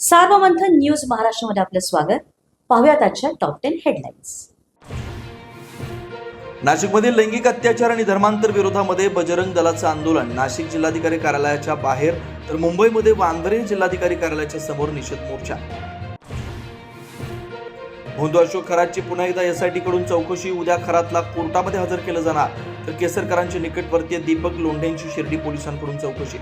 Sarvamanthan news महाराष्ट्रामध्ये आपलं स्वागत. पाहुयात आजच्या टॉप 10 हेडलाईन्स. नाशिकमधील लैंगिक अत्याचार आणि धर्मांतर विरोधामध्ये बजरंग दलाचं आंदोलन. नाशिक जिल्हाधिकारी कार्यालयाच्या बाहेर तर मुंबईमध्ये वांद्रे जिल्हाधिकारी कार्यालयाच्या समोर निषेध मोर्चा. भोंदू अशोक खरातची पुन्हा एकदा एसआयटी कडून चौकशी. उद्या खरातला कोर्टामध्ये हजर केलं जाणार. तर केसरकरांचे निकटवर्तीय दीपक लोंढेंची शिर्डी पोलिसांकडून चौकशी.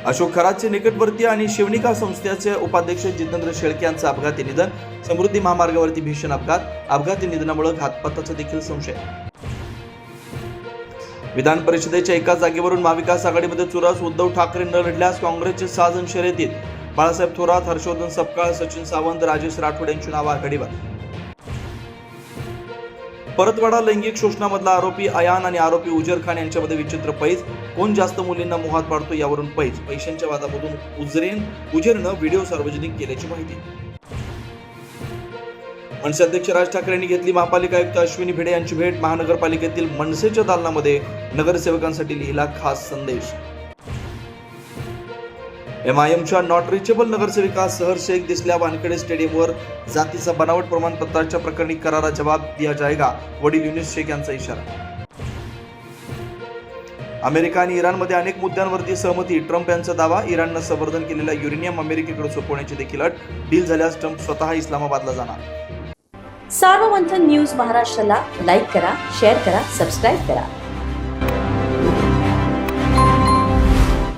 अशोक खरातचे निकटवर्तीय आणि शिवनिका संस्थेचे उपाध्यक्ष जितेंद्र शेळके यांचं अपघाती निधन. समृद्धी महामार्गावरती भीषण अपघात. अपघाती निधनामुळे घातपाताचा देखील संशय. विधान परिषदेच्या एका जागेवरून महाविकास आघाडीमध्ये चुरस. उद्धव ठाकरे न लढल्यास काँग्रेसचे 6 जण शर्यतीत. बाळासाहेब थोरात, हर्षवर्धन सपकाळ, सचिन सावंत, राजेश राठोड यांची नावं आघाडीवर. परतवाडा लैंगिक शोषणामधला आरोपी अयान आणि आरोपी उजर खान यांच्यामध्ये विचित्र पैज. कोण जास्त मुलींना मोहात पाडतो यावरून पैज. पैशांच्या वादामधून उजरनं व्हिडिओ सार्वजनिक केल्याची माहिती. मनसे अध्यक्ष राज ठाकरे यांनी घेतली महापालिका आयुक्त अश्विनी भिडे यांची भेट. महानगरपालिकेतील मनसेच्या दालनामध्ये नगरसेवकांसाठी लिहिला खास संदेश. MIMच्या नॉट रिचेबल नगरसेविका सहर शेख दिसल्या वानखेडे स्टेडियमवर. जातीचा बनावट प्रमाणपत्राच्या प्रकरणी करारा जवाब दिया जाएगा. वडील युनिस शेख यांचा इशारा. अमेरिका आणि इराणमध्ये अनेक मुद्द्यांवरती सहमती. ट्रम्प यांचा दावा. इराणनं संवर्धन केलेला युरेनियम अमेरिकेकडे सोपवण्याची देखील अट. डील झाल्यास ट्रम्प स्वतः इस्लामाबादला जाणार. सार्वमंथन न्यूज महाराष्ट्राला लाईक करा, शेअर करा, सबस्क्राईब करा.